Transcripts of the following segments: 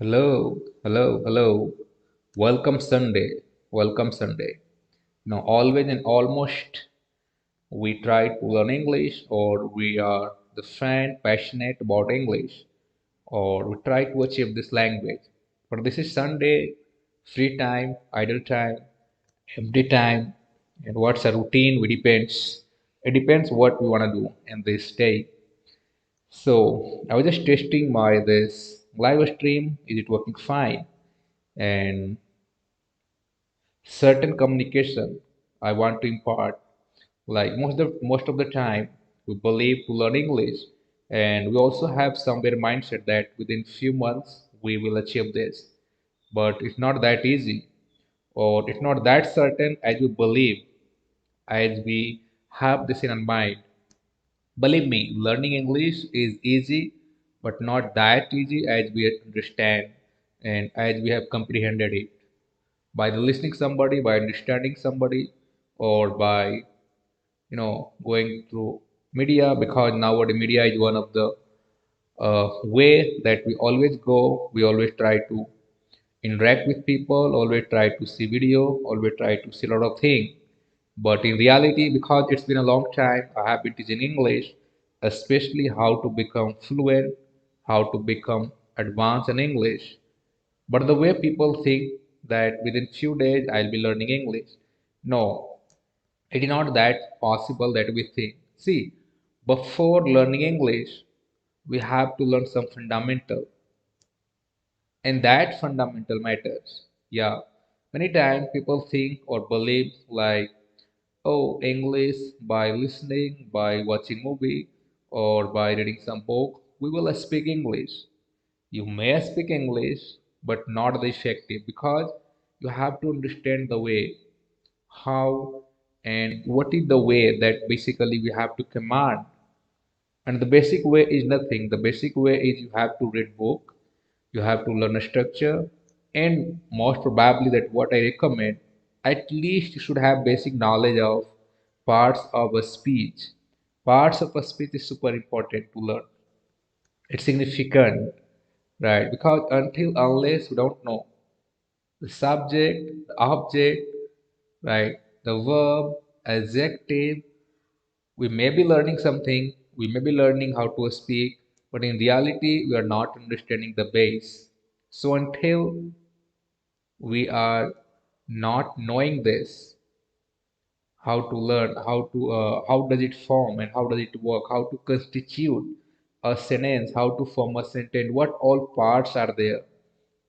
Hello, hello, hello. Welcome Sunday. Welcome Sunday. Always and almost we try to learn English, or we are the fan passionate about English, or we try to achieve this language. But this is Sunday, free time, idle time, empty time, and what's a routine? We depends. It depends what we want to do in this day. So I was just testing my this live stream. Is it working fine? And certain communication I want to impart. Like most of the time, we believe to learn English, and we also have somewhere mindset that within few months we will achieve this. But it's not that easy, or it's not that certain as we believe, as we have this in our mind. Believe me, learning English is easy, but not that easy as we understand and as we have comprehended it by the listening somebody, by understanding somebody, or by going through media, because nowadays media is one of the way that we always go. We always try to interact with people, always try to see video, always try to see a lot of things. But in reality, because it's been a long time, I have been teaching English, especially how to become fluent, how to become advanced in English. But the way people think that within few days I'll be learning English, no, it is not that possible that we think. See, before learning English, we have to learn some fundamental, and that fundamental matters. Yeah, many times people think or believe like, oh, English by listening, by watching movie, or by reading some book, we will speak English. You may speak English, but not the effective, because you have to understand the way, how, and what is the way that basically we have to command. And the basic way is nothing. The basic way is you have to read book, you have to learn a structure, and most probably that what I recommend, at least you should have basic knowledge of parts of a speech. Parts of a speech is super important to learn. It's significant, right? Because until unless we don't know the subject, the object, right, the verb, adjective, we may be learning something, we may be learning how to speak, but in reality, we are not understanding the base. So until we are not knowing this, how to learn, how does it form and how does it work, how to constitute a sentence, how to form a sentence, what all parts are there,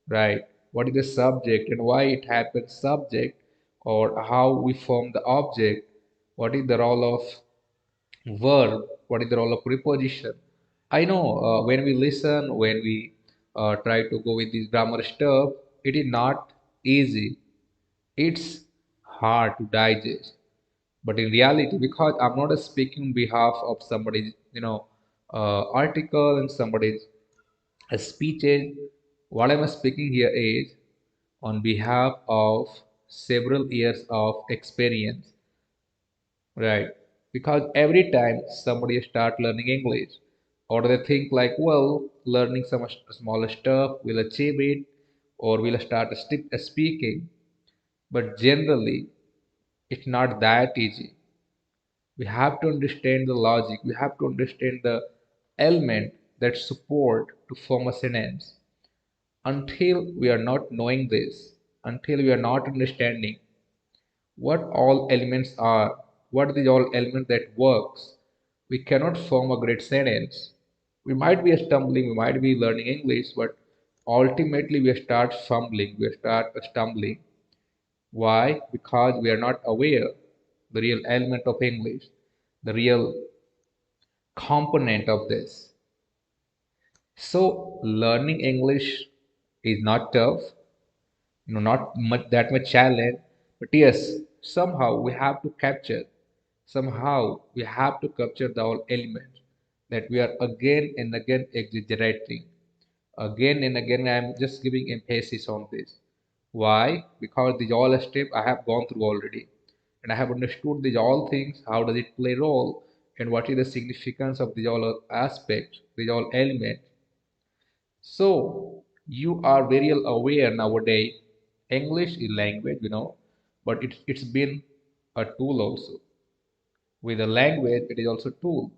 right? What is the subject and why it happens subject, or how we form the object, what is the role of verb, what is the role of preposition. I know when we listen, when we try to go with this grammar stuff, it is not easy. It's hard to digest. But in reality, because I'm not speaking on behalf of somebody's, article and somebody's speeches, what I'm speaking here is on behalf of several years of experience. Right. Because every time somebody start learning English, or they think like, well, learning some smaller stuff will achieve it, or will start speaking. But generally, it's not that easy. We have to understand the logic. We have to understand the element that support to form a sentence. Until we are not knowing this, until we are not understanding what all elements are, what is all element that works, we cannot form a great sentence. We might be stumbling, we might be learning English, but ultimately we start fumbling, we start stumbling. Why? Because we are not aware the real element of English, the real component of this. So learning English is not tough, not much that much challenge, but yes, somehow we have to capture, somehow we have to capture the whole element that we are again and again exaggerating. Again and again, I am just giving emphasis on this. Why? Because these all steps I have gone through already, and I have understood these all things, how does it play role, and what is the significance of these all aspects, these all elements. So You are very aware nowadays. English is language, but it's been a tool also. With a language, it is also tool.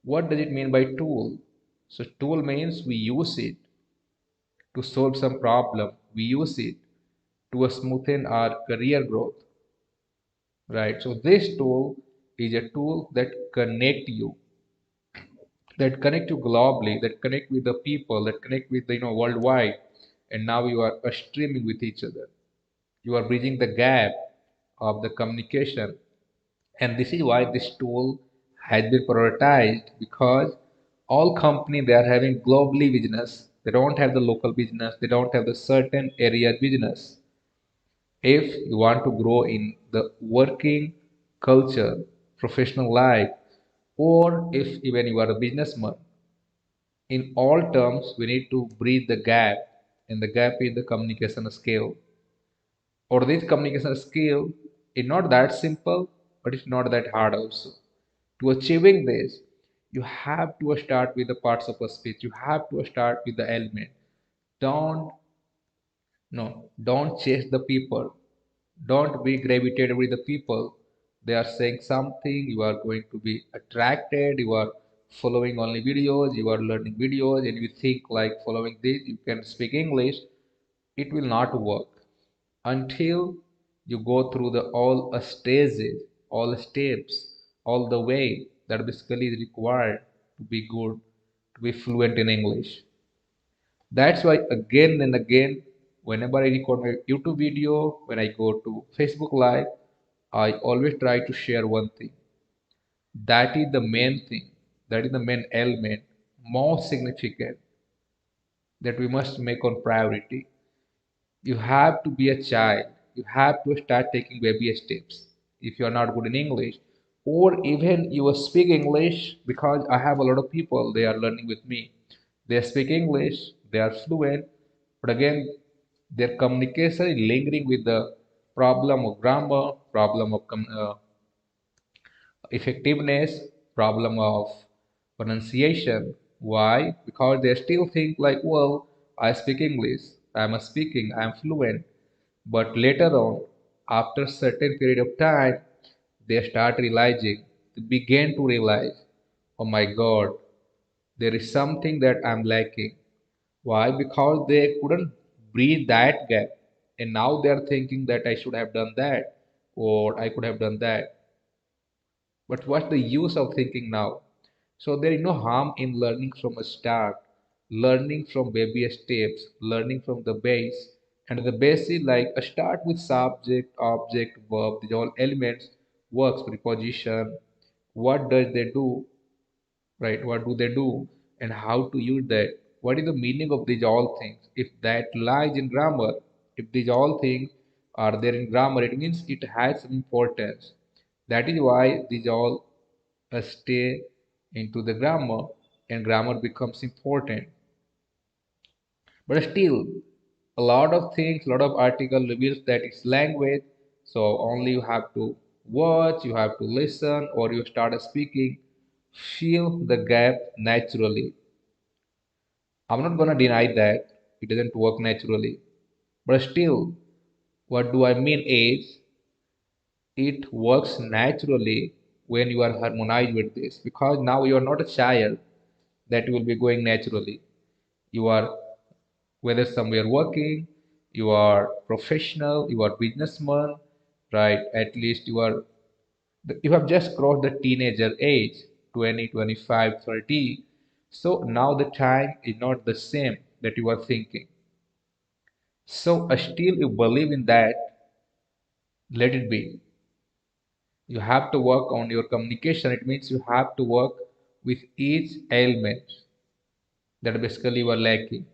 What does it mean by tool? So tool means we use it to solve some problem. We use it to smoothen our career growth, right? So this tool is a tool that connect you globally, that connect with the people, that connect with the worldwide, and now you are streaming with each other. You are bridging the gap of the communication, and this is why this tool has been prioritized because all company they are having globally business. They don't have the local business. They don't have the certain area business. If you want to grow in the working culture, professional life, or if even you are a businessman, in all terms, we need to bridge the gap, and the gap is the communication skill. Or this communication skill is not that simple, but it's not that hard also. To achieving this, you have to start with the parts of a speech. You have to start with the element. Don't don't chase the people. Don't be gravitated with the people. They are saying something, you are going to be attracted, you are following only videos, you are learning videos, and you think like following this, you can speak English. It will not work until you go through the all stages, all steps, all the way that basically is required to be good, to be fluent in English. That's why again and again, whenever I record my YouTube video, when I go to Facebook Live, I always try to share one thing. That is the main thing, that is the main element, most significant that we must make on priority. You have to be a child. You have to start taking baby steps. If you are not good in English, or even you speak English, because I have a lot of people, they are learning with me. They speak English, they are fluent, but again, their communication is lingering with the problem of grammar, problem of effectiveness, problem of pronunciation. Why? Because they still think like, well, I speak English, I'm speaking, I'm fluent. But later on, after certain period of time, they start realizing, they begin to realize, oh my God, there is something that I'm lacking. Why? Because they couldn't breathe that gap. And now they are thinking that I should have done that or I could have done that. But what's the use of thinking now? So there is no harm in learning from a start, learning from baby steps, learning from the base. And the base is like a start with subject, object, verb, these all elements, works, preposition. What does they do? Right? What do they do? And how to use that? What is the meaning of these all things? If that lies in grammar, if these all things are there in grammar, it means it has some importance. That is why these all stay into the grammar, and grammar becomes important. But still, a lot of things, a lot of article reveals that it's language. So only you have to watch, you have to listen, or you start speaking. Fill the gap naturally. I'm not gonna deny that it doesn't work naturally. But still, what do I mean is it works naturally when you are harmonized with this, because now you are not a child that will be going naturally. You are, whether somewhere working, you are professional, you are businessman, right? At least you have just crossed the teenager age, 20, 25, 30. So now the time is not the same that you are thinking. So still you believe in that, let it be. You have to work on your communication. It means you have to work with each element that basically you are lacking.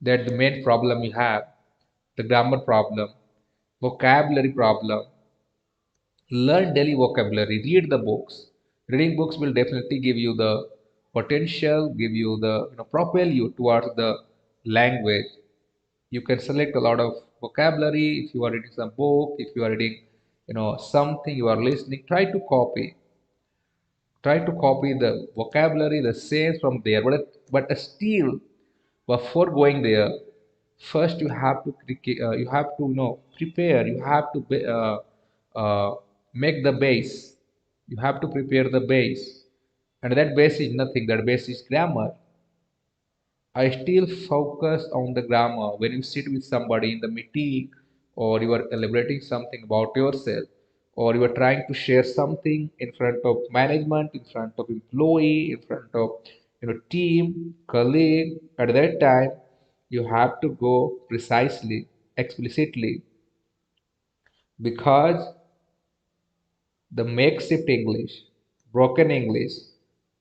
That the main problem you have, the grammar problem, vocabulary problem. Learn daily vocabulary, read the books. Reading books will definitely give you the potential, give you the propel you towards the language. You can select a lot of vocabulary if you are reading some book, if you are reading something you are listening, try to copy the vocabulary, the sayings from there, but still Before going there, first you have to prepare. You have to make the base. You have to prepare the base, and that base is nothing. That base is grammar. I still focus on the grammar when you sit with somebody in the meeting, or you are elaborating something about yourself, or you are trying to share something in front of management, in front of employee, in front of team, colleague. At that time, you have to go precisely, explicitly, because the makeshift English, broken English,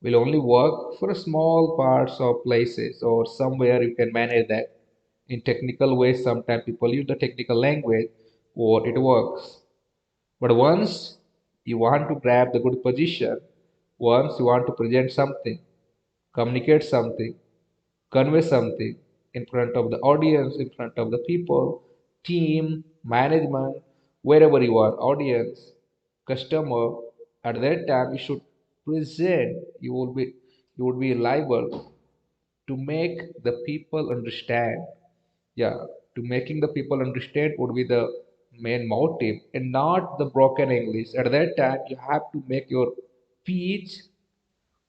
will only work for small parts of places or somewhere you can manage that. In technical ways, sometimes people use the technical language or it works. But once you want to grab the good position, once you want to present something, communicate something, convey something in front of the audience, in front of the people, team, management, wherever you are, audience, customer, at that time you should present, you would be liable to make the people understand. Yeah, to making the people understand would be the main motive and not the broken English. At that time you have to make your speech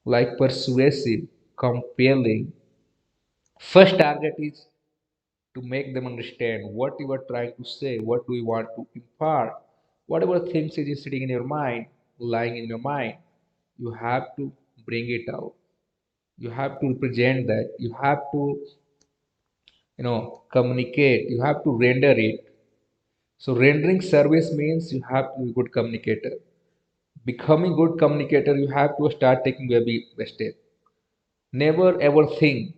like persuasive, compelling. First target is to make them understand what you are trying to say, what do you want to impart, whatever things is sitting in your mind, lying in your mind, you have to bring it out. You have to represent that. You have to, communicate. You have to render it. So rendering service means you have to be a good communicator. Becoming good communicator, you have to start taking baby step. Never ever think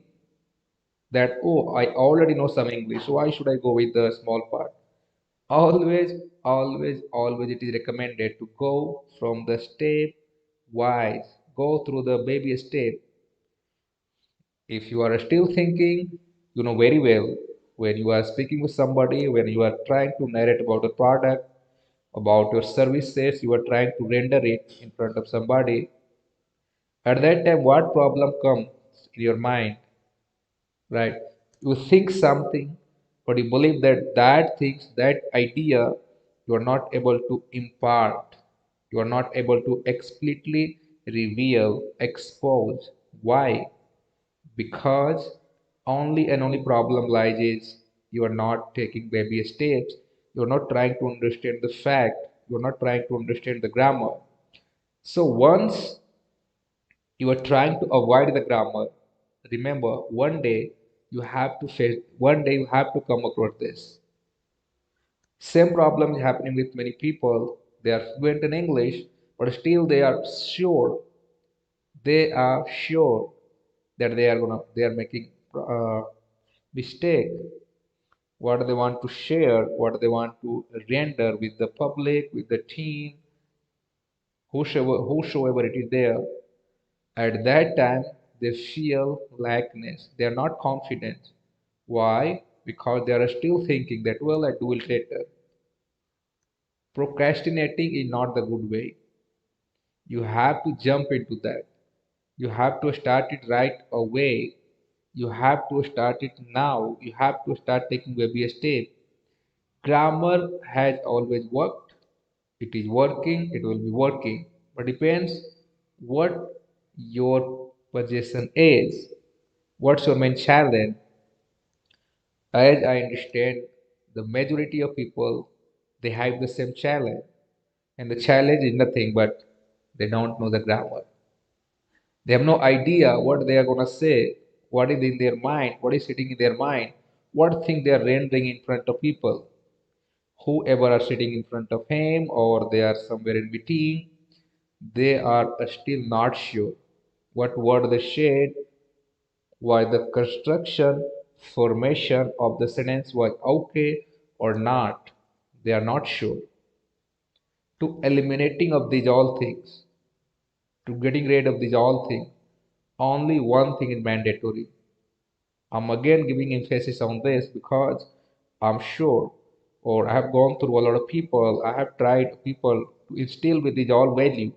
that, oh, I already know some English, so why should I go with the small part? Always, always, always it is recommended to go from the step wise, go through the baby step. If you are still thinking, you know very well when you are speaking with somebody, when you are trying to narrate about a product, about your services, you are trying to render it in front of somebody. At that time, what problem comes in your mind, right? You think something, but you believe that that things, that idea, you are not able to impart. You are not able to explicitly reveal, expose. Why? Because only and only problem lies is you are not taking baby steps. You are not trying to understand the fact. You are not trying to understand the grammar. So once you are trying to avoid the grammar, remember one day you have to come across this. Same problem is happening with many people. They are fluent in English, but still they are sure that they are making mistake. What they want to share, what they want to render with the public, with the team, whosoever it is there. At that time, they feel lackness. They are not confident. Why? Because they are still thinking that, well, I do it later. Procrastinating is not the good way. You have to jump into that. You have to start it right away. You have to start it now. You have to start taking baby step. Grammar has always worked. It is working. It will be working. But depends what your position is. What's your main challenge? As I understand, the majority of people they have the same challenge, and the challenge is nothing but they don't know the grammar. They have no idea what they are gonna say, what is in their mind, what is sitting in their mind, what thing they are rendering in front of people, whoever are sitting in front of him or they are somewhere in between. They are still not sure what word they said, why the construction formation of the sentence was okay or not. They are not sure. To eliminating of these all things, to getting rid of these all things, only one thing is mandatory. I'm again giving emphasis on this because I'm sure, or I have gone through a lot of people, I have tried people to instill with these all value,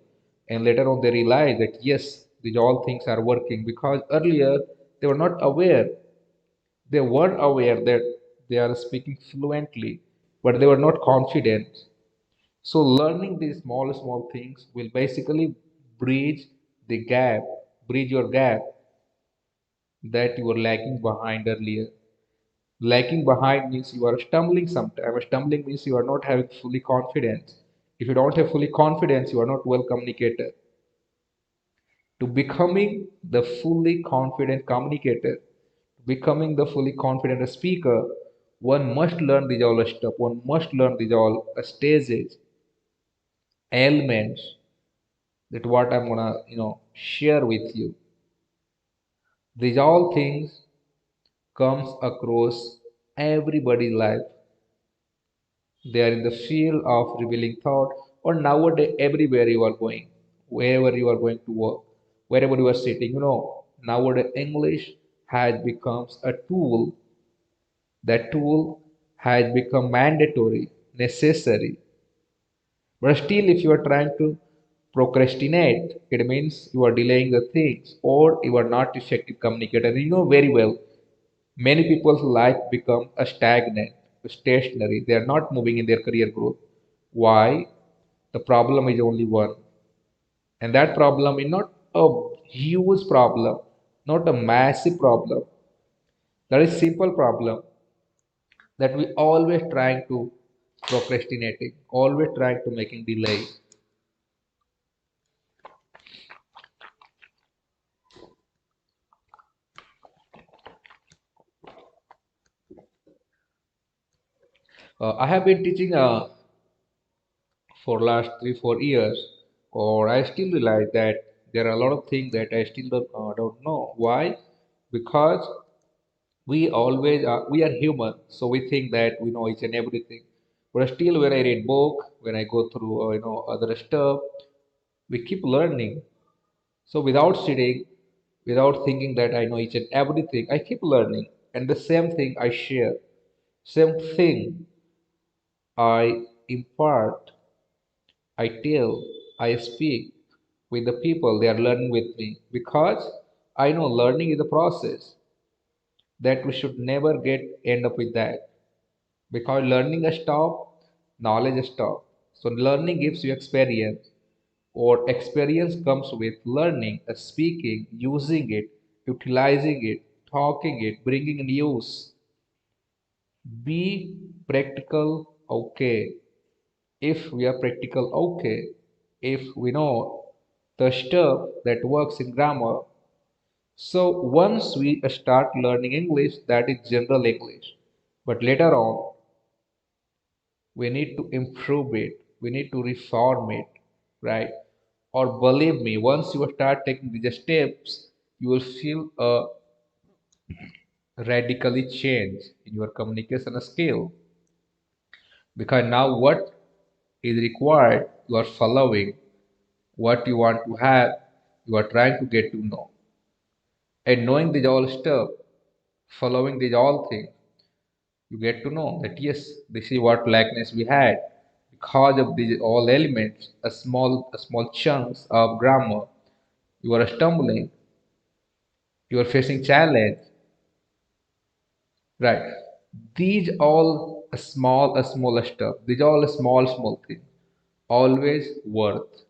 and later on they realize that yes, these all things are working because earlier they were not aware. They were aware that they are speaking fluently, but they were not confident. So learning these small things will basically bridge the gap, bridge your gap that you were lagging behind earlier. Lagging behind means you are stumbling sometimes. Stumbling means you are not having fully confidence. If you don't have fully confidence, you are not well communicator. To becoming the fully confident communicator, becoming the fully confident speaker, one must learn these all stuff. One must learn these all stages, elements that what I'm gonna share with you. These all things comes across everybody's life. They are in the field of revealing thought, or nowadays everywhere you are going, wherever you are going to work, wherever you are sitting. Nowadays English has become a tool. That tool has become mandatory, necessary. But still, if you are trying to procrastinate, it means you are delaying the things or you are not effective communicator. You know very well, many people's life become a stagnant, stationary. They are not moving in their career growth. Why? The problem is only one. And that problem is not a huge problem, not a massive problem. That is simple problem that we always trying to procrastinating, always trying to making delays. I have been teaching for last 3 4 years, or I still realize that there are a lot of things that I still don't know. Why? Because we are human, so we think that we know each and everything. But still, when I read book, when I go through other stuff, we keep learning. So without sitting, without thinking that I know each and everything, I keep learning, and the same thing I share, same thing I impart, I tell, I speak with the people they are learning with me, because I know learning is a process that we should never get end up with that, because learning a stop, knowledge a stop. So learning gives you experience, or experience comes with learning, speaking, using it, utilizing it, talking it, bringing in use. Be practical, okay. If we are practical, okay. If we know the stuff that works in grammar, so once we start learning English, that is general English. But later on, we need to improve it. We need to reform it, right? Or believe me, once you start taking these steps, you will feel a radically change in your communication skill. Because now what is required, you are following. What you want to have, you are trying to get to know. And knowing these all stuff, following these all things, you get to know that yes, this is what likeness we had. Because of these all elements, a small chunks of grammar, you are stumbling, you are facing challenge, right? These all a small stuff. These all small things. Always worth.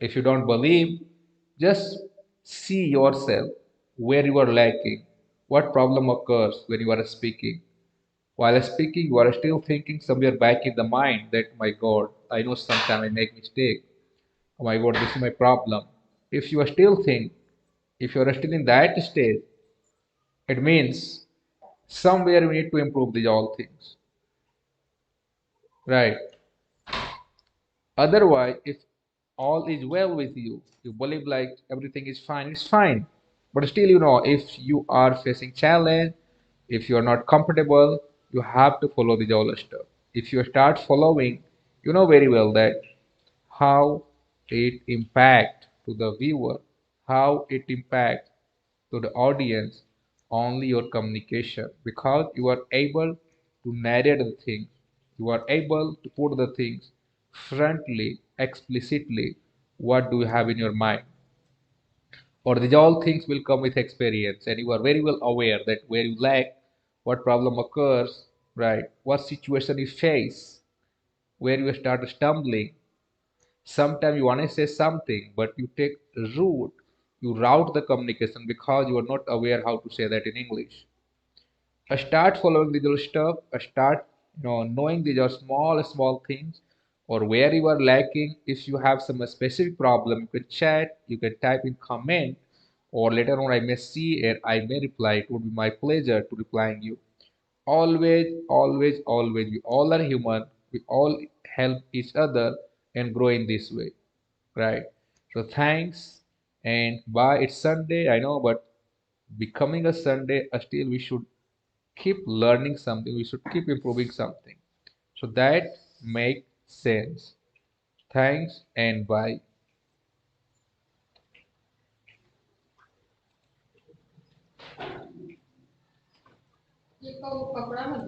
If you don't believe, just see yourself where you are lacking, what problem occurs when you are speaking. While speaking, you are still thinking somewhere back in the mind that, my God, I know sometimes I make mistake. Oh my God, this is my problem. If you are still think, if you are still in that state, it means somewhere we need to improve these all things, right? Otherwise, if all is well with you, you believe like everything is fine, it's fine. But still, if you are facing challenge, if you are not comfortable, you have to follow the all stuff. If you start following, you know very well that how it impact to the viewer, how it impact to the audience, only your communication, because you are able to narrate the things, you are able to put the things frontly, explicitly, what do you have in your mind. Or these all things will come with experience, and you are very well aware that where you lack, what problem occurs, right? What situation you face, where you start stumbling. Sometimes you want to say something, but you take route, you route the communication because you are not aware how to say that in English. Start following the little stuff. Start, knowing these are small things, or where you are lacking. If you have some specific problem, you can chat, you can type in comment, or later on I may see and I may reply. It would be my pleasure to replying you. Always, always, always. We all are human. We all help each other and grow in this way, right? So thanks and bye. It's Sunday, I know, but becoming a Sunday, still we should keep learning something. We should keep improving something. So that makes sense. Thanks and bye.